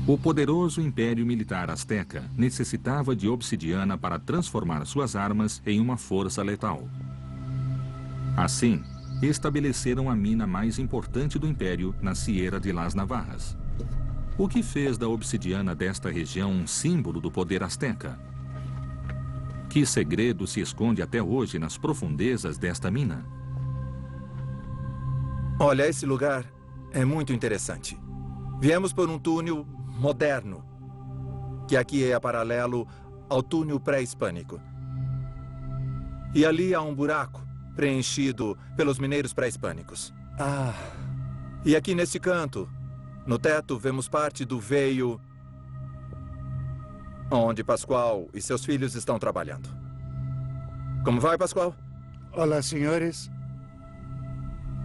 O poderoso Império Militar Azteca necessitava de obsidiana para transformar suas armas em uma força letal. Assim, estabeleceram a mina mais importante do Império na Sierra de las Navarras. O que fez da obsidiana desta região um símbolo do poder azteca? Que segredo se esconde até hoje nas profundezas desta mina? Olha, esse lugar é muito interessante. Viemos por um túnel moderno, que aqui é paralelo ao túnel pré-hispânico. E ali há um buraco preenchido pelos mineiros pré-hispânicos. E aqui nesse canto, no teto, vemos parte do veio onde Pascoal e seus filhos estão trabalhando. Como vai, Pascoal? Olá, senhores.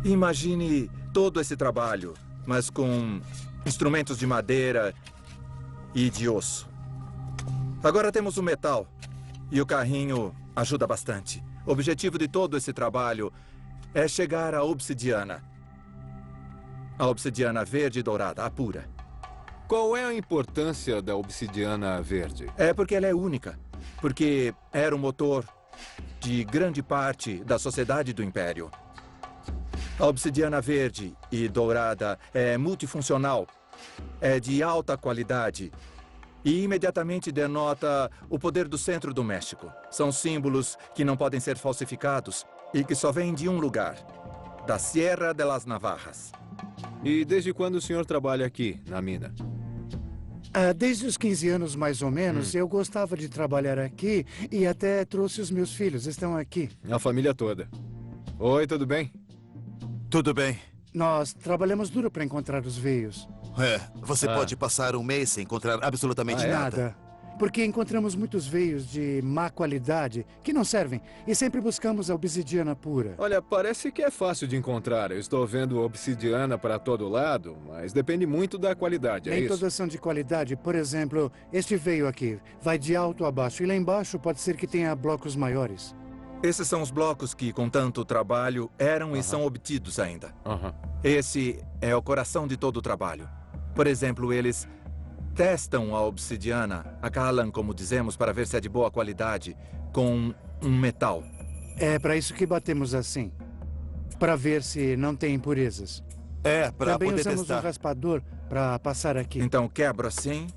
Imagine todo esse trabalho, mas com instrumentos de madeira e de osso. Agora temos o metal e o carrinho ajuda bastante. O objetivo de todo esse trabalho é chegar à obsidiana. A obsidiana verde e dourada, a pura. Qual é a importância da obsidiana verde? É porque ela é única. Porque era o motor de grande parte da sociedade do Império. A obsidiana verde e dourada é multifuncional, é de alta qualidade e imediatamente denota o poder do centro do México. São símbolos que não podem ser falsificados e que só vêm de um lugar, da Sierra de las Navarras. E desde quando o senhor trabalha aqui, na mina? Desde os 15 anos, mais ou menos, eu gostava de trabalhar aqui e até trouxe os meus filhos, estão aqui. A família toda. Oi, tudo bem? Tudo bem. Nós trabalhamos duro para encontrar os veios. Você pode passar um mês sem encontrar absolutamente nada. Porque encontramos muitos veios de má qualidade que não servem e sempre buscamos a obsidiana pura. Olha, parece que é fácil de encontrar. Eu estou vendo obsidiana para todo lado, mas depende muito da qualidade, é Nem isso? todas são de qualidade. Por exemplo, este veio aqui vai de alto a baixo e lá embaixo pode ser que tenha blocos maiores. Esses são os blocos que, com tanto trabalho, eram e são obtidos ainda. Esse é o coração de todo o trabalho. Por exemplo, eles testam a obsidiana, a calam, como dizemos, para ver se é de boa qualidade, com um metal. É para isso que batemos assim, para ver se não tem impurezas. Para Também poder usamos testar. um raspador para passar aqui. Então quebro assim.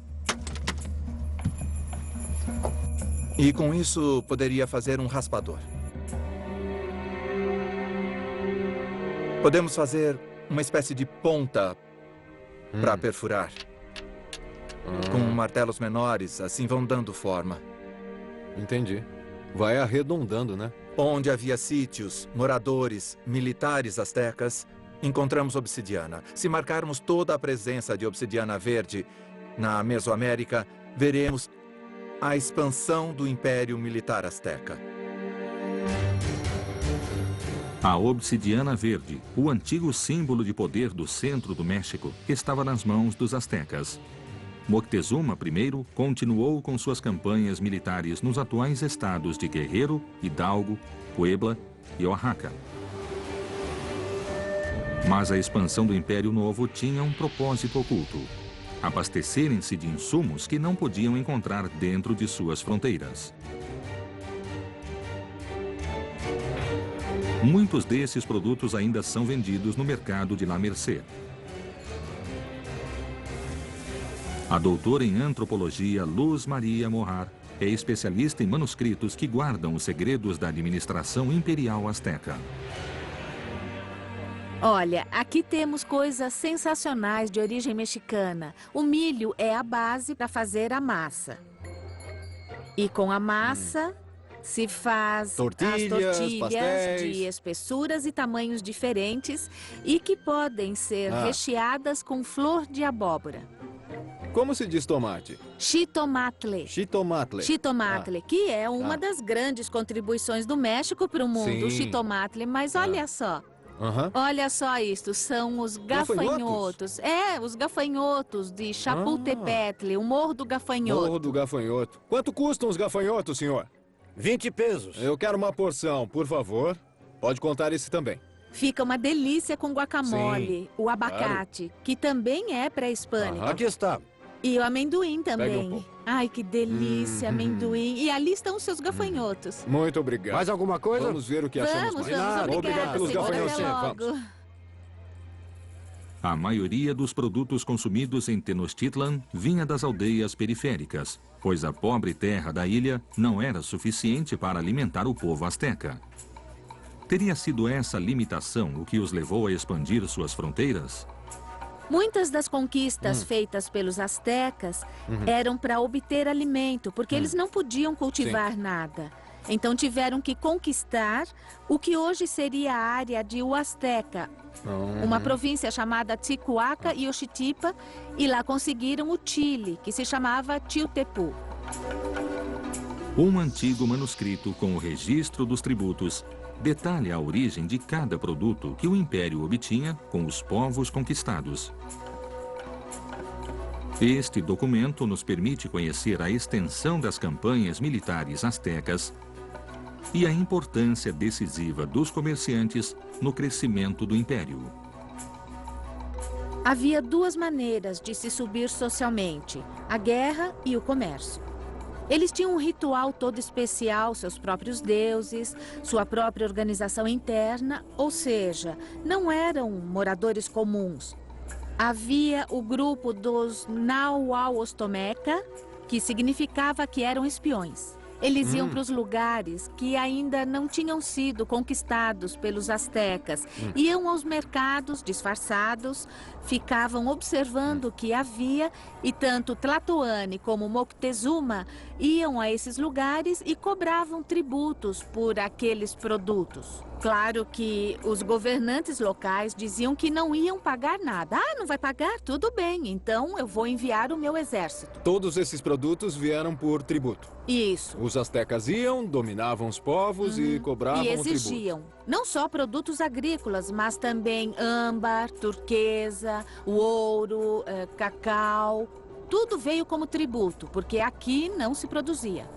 E com isso poderia fazer um raspador. Podemos fazer uma espécie de ponta para perfurar. Com martelos menores, assim vão dando forma. Entendi. Vai arredondando, né? Onde havia sítios, moradores, militares astecas, encontramos obsidiana. Se marcarmos toda a presença de obsidiana verde na Mesoamérica, veremos a expansão do Império Militar Azteca. A obsidiana verde, o antigo símbolo de poder do centro do México, estava nas mãos dos astecas. Moctezuma I continuou com suas campanhas militares nos atuais estados de Guerrero, Hidalgo, Puebla e Oaxaca. Mas a expansão do Império Novo tinha um propósito oculto: abastecerem-se de insumos que não podiam encontrar dentro de suas fronteiras. Muitos desses produtos ainda são vendidos no mercado de La Merced. A doutora em antropologia Luz Maria Morar é especialista em manuscritos que guardam os segredos da administração imperial azteca. Olha, aqui temos coisas sensacionais de origem mexicana. O milho é a base para fazer a massa. E com a massa se faz as tortilhas pastéis. de espessuras e tamanhos diferentes e que podem ser recheadas com flor de abóbora. Como se diz tomate? Xitomatle. Xitomatle. Xitomatle, que é uma das grandes contribuições do México para o mundo, o Sim. xitomatle. Mas olha só, olha só isto, são os gafanhotos. Os gafanhotos de Chapultepetl, o Morro do Gafanhoto. Morro do Gafanhoto. Quanto custam os gafanhotos, senhor? 20 pesos. Eu quero uma porção, por favor. Pode contar esse também. Fica uma delícia com guacamole, o abacate, que também é pré-hispânico. Aqui está. E o amendoim Pegue também. um pouco. Ai, que delícia, amendoim. E ali estão os seus gafanhotos. Muito obrigado. Mais alguma coisa? Vamos ver o que achamos Vamos, mais. vamos, Obrigado pelos senhor. gafanhotos. Até Vamos. logo. A maioria dos produtos consumidos em Tenochtitlan vinha das aldeias periféricas, pois a pobre terra da ilha não era suficiente para alimentar o povo asteca. Teria sido essa limitação o que os levou a expandir suas fronteiras? Muitas das conquistas feitas pelos astecas eram para obter alimento, porque eles não podiam cultivar nada. Então tiveram que conquistar o que hoje seria a área de Huasteca, uma província chamada Ticuaca e Oxitipa, e lá conseguiram o Chile, que se chamava Chiltepú. Um antigo manuscrito com o registro dos tributos detalha a origem de cada produto que o Império obtinha com os povos conquistados. Este documento nos permite conhecer a extensão das campanhas militares astecas e a importância decisiva dos comerciantes no crescimento do Império. Havia duas maneiras de se subir socialmente, a guerra e o comércio. Eles tinham um ritual todo especial, seus próprios deuses, sua própria organização interna, ou seja, não eram moradores comuns. Havia o grupo dos Nauauostomeca, que significava que eram espiões. Eles iam para os lugares que ainda não tinham sido conquistados pelos astecas. Iam aos mercados disfarçados, ficavam observando o que havia e tanto Tlatoani como Moctezuma iam a esses lugares e cobravam tributos por aqueles produtos. Claro que os governantes locais diziam que não iam pagar nada. Ah, não vai pagar? Tudo bem, então eu vou enviar o meu exército. Todos esses produtos vieram por tributo. Isso. Os astecas iam, dominavam os povos e cobravam E o tributo. exigiam não só produtos agrícolas, mas também âmbar, turquesa, o ouro, cacau. Tudo veio como tributo, porque aqui não se produzia.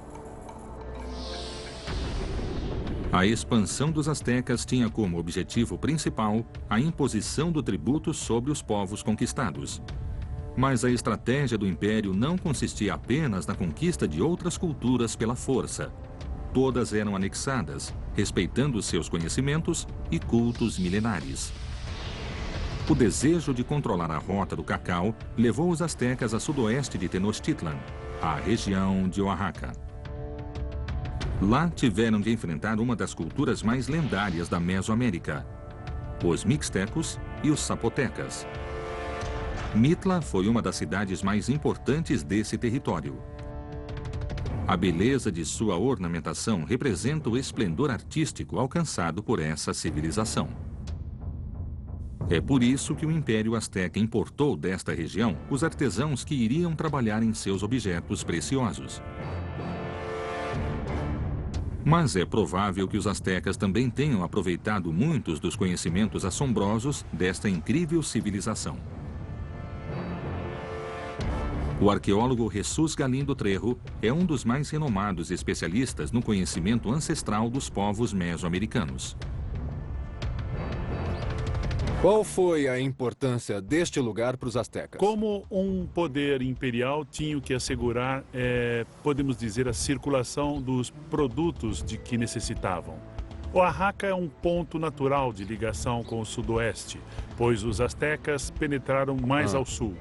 A expansão dos astecas tinha como objetivo principal a imposição do tributo sobre os povos conquistados. Mas a estratégia do Império não consistia apenas na conquista de outras culturas pela força. Todas eram anexadas, respeitando seus conhecimentos e cultos milenares. O desejo de controlar a rota do cacau levou os astecas a sudoeste de Tenochtitlan, a região de Oaxaca. Lá tiveram de enfrentar uma das culturas mais lendárias da Mesoamérica, os mixtecos e os zapotecas. Mitla foi uma das cidades mais importantes desse território. A beleza de sua ornamentação representa o esplendor artístico alcançado por essa civilização. É por isso que o Império Azteca importou desta região os artesãos que iriam trabalhar em seus objetos preciosos. Mas é provável que os astecas também tenham aproveitado muitos dos conhecimentos assombrosos desta incrível civilização. O arqueólogo Jesus Galindo Trejo é um dos mais renomados especialistas no conhecimento ancestral dos povos mesoamericanos. Qual foi a importância deste lugar para os astecas? Como um poder imperial tinha que assegurar, podemos dizer, a circulação dos produtos de que necessitavam. Oaxaca é um ponto natural de ligação com o sudoeste, pois os astecas penetraram mais ao sul.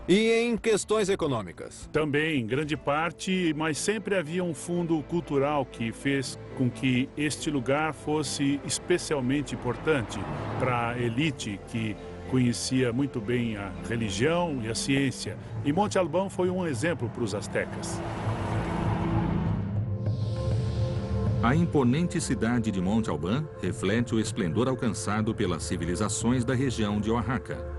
E em questões econômicas? Também, em grande parte, mas sempre havia um fundo cultural que fez com que este lugar fosse especialmente importante para a elite que conhecia muito bem a religião e a ciência. E Monte Albán foi um exemplo para os astecas. A imponente cidade de Monte Albán reflete o esplendor alcançado pelas civilizações da região de Oaxaca.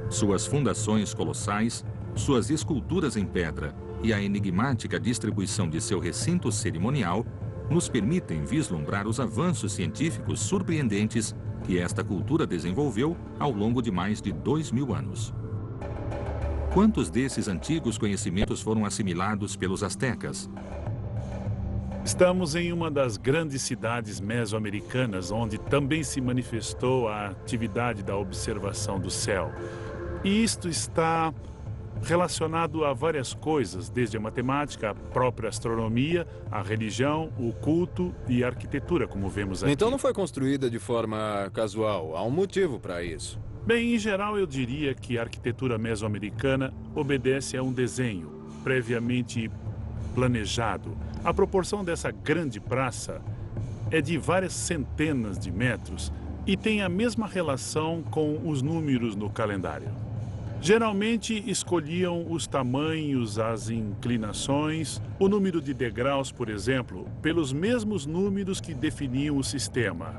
Suas fundações colossais, suas esculturas em pedra e a enigmática distribuição de seu recinto cerimonial nos permitem vislumbrar os avanços científicos surpreendentes que esta cultura desenvolveu ao longo de mais de 2000 anos. Quantos desses antigos conhecimentos foram assimilados pelos astecas? Estamos em uma das grandes cidades mesoamericanas, onde também se manifestou a atividade da observação do céu. E isto está relacionado a várias coisas, desde a matemática, a própria astronomia, a religião, o culto e a arquitetura, como vemos aqui. Então não foi construída de forma casual. Há um motivo para isso. Bem, em geral, eu diria que a arquitetura mesoamericana obedece a um desenho previamente planejado. A proporção dessa grande praça é de várias centenas de metros e tem a mesma relação com os números no calendário. Geralmente escolhiam os tamanhos, as inclinações, o número de degraus, por exemplo, pelos mesmos números que definiam o sistema.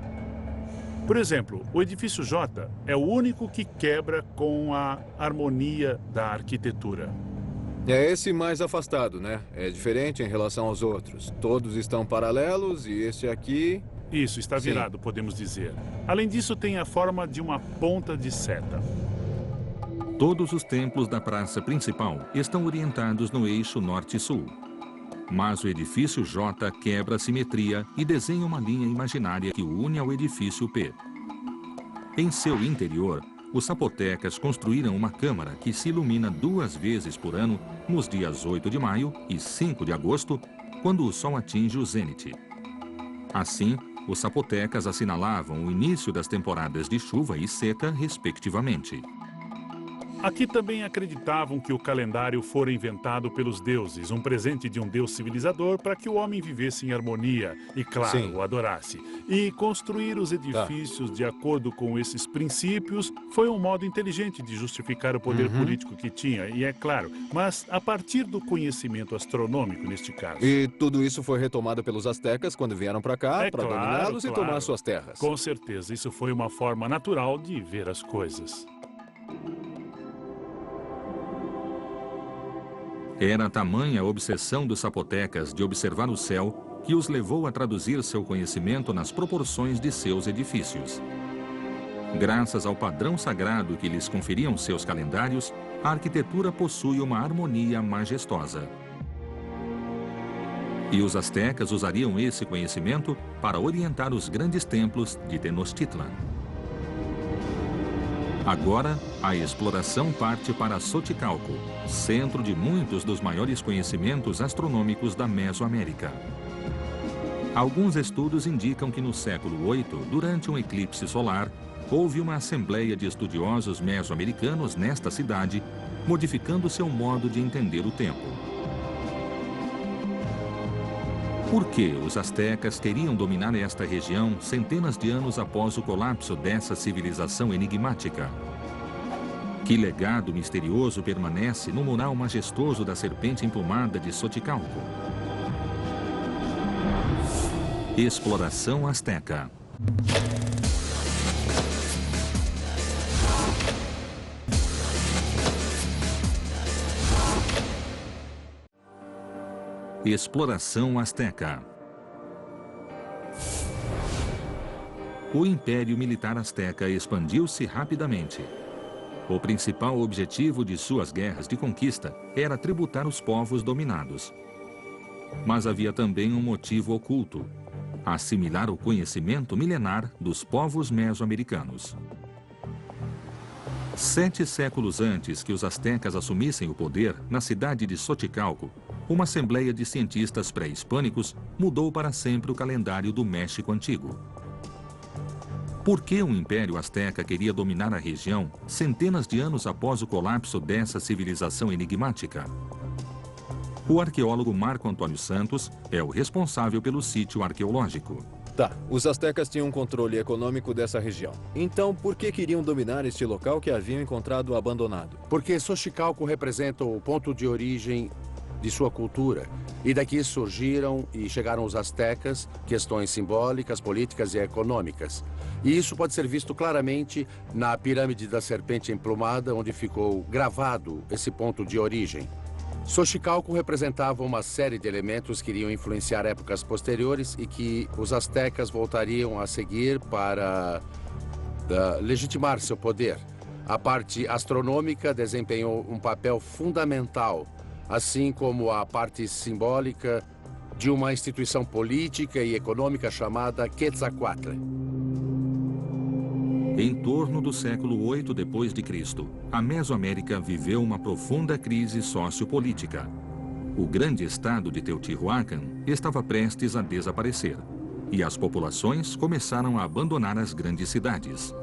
Por exemplo, o edifício J é o único que quebra com a harmonia da arquitetura. É esse mais afastado, né? É diferente em relação aos outros. Todos estão paralelos e esse aqui... Isso, está virado, podemos dizer. Além disso, tem a forma de uma ponta de seta. Todos os templos da praça principal estão orientados no eixo norte-sul. Mas o edifício J quebra a simetria e desenha uma linha imaginária que o une ao edifício P. Em seu interior, os zapotecas construíram uma câmara que se ilumina 2 vezes por ano, nos dias 8 de maio e 5 de agosto, quando o sol atinge o zênite. Assim, os zapotecas assinalavam o início das temporadas de chuva e seca, respectivamente. Aqui também acreditavam que o calendário fora inventado pelos deuses, um presente de um deus civilizador para que o homem vivesse em harmonia e, claro, o adorasse. E construir os edifícios de acordo com esses princípios foi um modo inteligente de justificar o poder político que tinha, e é claro, mas a partir do conhecimento astronômico neste caso. E tudo isso foi retomado pelos astecas quando vieram para cá, para claro, dominá-los e tomar suas terras. Com certeza, isso foi uma forma natural de ver as coisas. Era tamanha a obsessão dos zapotecas de observar o céu que os levou a traduzir seu conhecimento nas proporções de seus edifícios. Graças ao padrão sagrado que lhes conferiam seus calendários, a arquitetura possui uma harmonia majestosa. E os astecas usariam esse conhecimento para orientar os grandes templos de Tenochtitlan. Agora, a exploração parte para Xochicalco, centro de muitos dos maiores conhecimentos astronômicos da Mesoamérica. Alguns estudos indicam que no século VIII, durante um eclipse solar, houve uma assembleia de estudiosos mesoamericanos nesta cidade, modificando seu modo de entender o tempo. Por que os astecas queriam dominar esta região centenas de anos após o colapso dessa civilização enigmática? Que legado misterioso permanece no mural majestoso da serpente emplumada de Xochicalco? Exploração Azteca. Exploração Azteca. O Império Militar Azteca expandiu-se rapidamente. O principal objetivo de suas guerras de conquista era tributar os povos dominados. Mas havia também um motivo oculto: assimilar o conhecimento milenar dos povos mesoamericanos. 7 séculos antes que os astecas assumissem o poder, na cidade de Xochicalco, uma assembleia de cientistas pré-hispânicos mudou para sempre o calendário do México Antigo. Por que o Império Azteca queria dominar a região centenas de anos após o colapso dessa civilização enigmática? O arqueólogo Marco Antônio Santos é o responsável pelo sítio arqueológico. Tá, os astecas tinham um controle econômico dessa região. Então, por que queriam dominar este local que haviam encontrado abandonado? Porque Xochicalco representa o ponto de origem de sua cultura. E daqui surgiram e chegaram os astecas, questões simbólicas, políticas e econômicas. E isso pode ser visto claramente na pirâmide da serpente emplumada, onde ficou gravado esse ponto de origem. Xochicalco representava uma série de elementos que iriam influenciar épocas posteriores e que os astecas voltariam a seguir para legitimar seu poder. A parte astronômica desempenhou um papel fundamental, assim como a parte simbólica de uma instituição política e econômica chamada Quetzalcoatl. Em torno do século 8 d.C., a Mesoamérica viveu uma profunda crise sociopolítica. O grande estado de Teotihuacan estava prestes a desaparecer, e as populações começaram a abandonar as grandes cidades.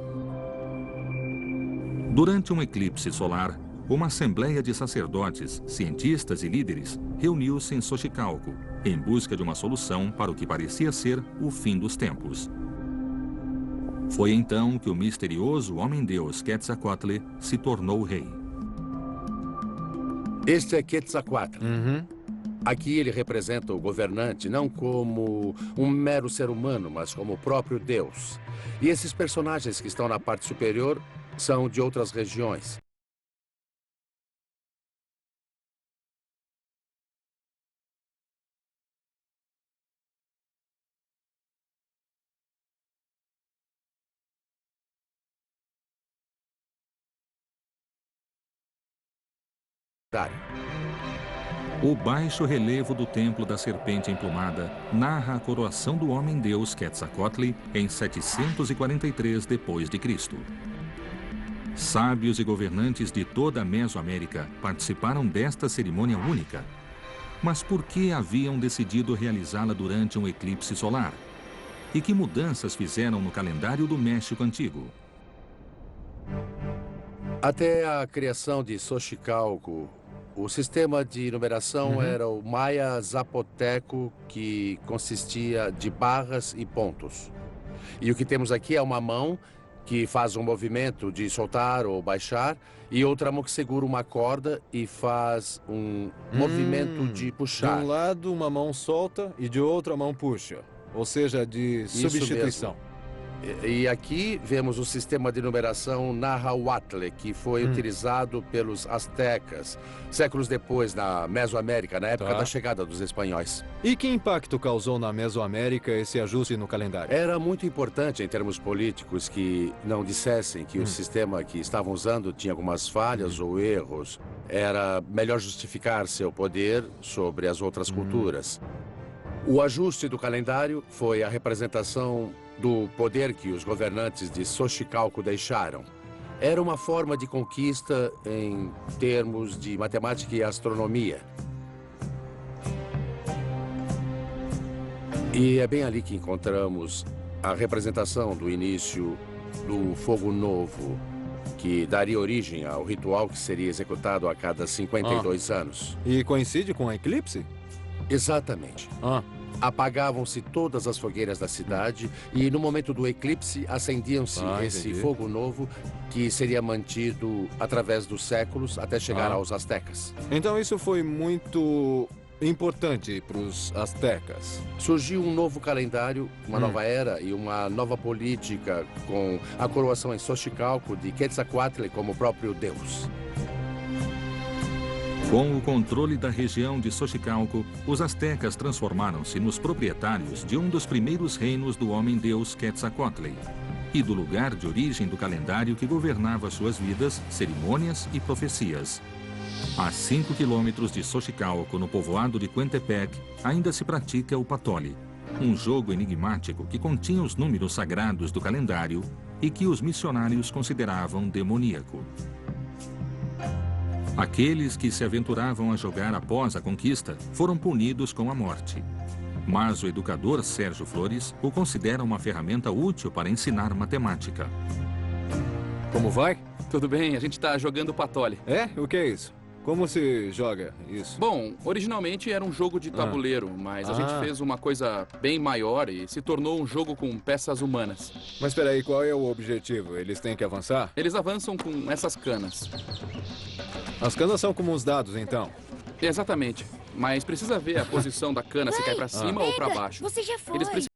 Durante um eclipse solar, uma assembleia de sacerdotes, cientistas e líderes reuniu-se em Xochicalco, em busca de uma solução para o que parecia ser o fim dos tempos. Foi então que o misterioso homem-deus Quetzalcoatl se tornou rei. Este é Quetzalcoatl. Aqui ele representa o governante não como um mero ser humano, mas como o próprio Deus. E esses personagens que estão na parte superior são de outras regiões. O baixo relevo do Templo da Serpente Emplumada narra a coroação do homem-deus Quetzalcoatl em 743 d.C. Sábios e governantes de toda a Mesoamérica participaram desta cerimônia única. Mas por que haviam decidido realizá-la durante um eclipse solar? E que mudanças fizeram no calendário do México Antigo? Até a criação de Xochicalco, o sistema de numeração era o maia zapoteco, que consistia de barras e pontos. E o que temos aqui é uma mão que faz um movimento de soltar ou baixar, e outra mão que segura uma corda e faz um movimento de puxar. De um lado, uma mão solta e de outra mão puxa. Ou seja, de substituição. E aqui vemos o sistema de numeração Nahuatl, que foi utilizado pelos astecas, séculos depois na Mesoamérica, na época da chegada dos espanhóis. E que impacto causou na Mesoamérica esse ajuste no calendário? Era muito importante em termos políticos que não dissessem que o sistema que estavam usando tinha algumas falhas ou erros. Era melhor justificar seu poder sobre as outras culturas. O ajuste do calendário foi a representação do poder que os governantes de Xochicalco deixaram. Era uma forma de conquista em termos de matemática e astronomia. E é bem ali que encontramos a representação do início do Fogo Novo, que daria origem ao ritual que seria executado a cada 52 anos. E coincide com o eclipse? Exatamente. Apagavam-se todas as fogueiras da cidade e, no momento do eclipse, acendiam-se esse fogo novo que seria mantido através dos séculos até chegar aos astecas. Então isso foi muito importante para os astecas. Surgiu um novo calendário, uma nova era e uma nova política com a coroação em Xochicalco de Quetzalcoatl como próprio Deus. Com o controle da região de Xochicalco, os astecas transformaram-se nos proprietários de um dos primeiros reinos do homem-deus Quetzalcoatl e do lugar de origem do calendário que governava suas vidas, cerimônias e profecias. A 5 quilômetros de Xochicalco, no povoado de Coentepec, ainda se pratica o patole, um jogo enigmático que continha os números sagrados do calendário e que os missionários consideravam demoníaco. Aqueles que se aventuravam a jogar após a conquista foram punidos com a morte. Mas o educador Sérgio Flores o considera uma ferramenta útil para ensinar matemática. Como vai? Tudo bem, a gente está jogando patole. É? O que é isso? Como se joga isso? Bom, originalmente era um jogo de tabuleiro, mas a gente fez uma coisa bem maior e se tornou um jogo com peças humanas. Mas espera aí, qual é o objetivo? Eles têm que avançar? Eles avançam com essas canas. As canas são como os dados, então? Exatamente, mas precisa ver a posição da cana, se cai para cima ou para baixo. Você já foi. Eles precisam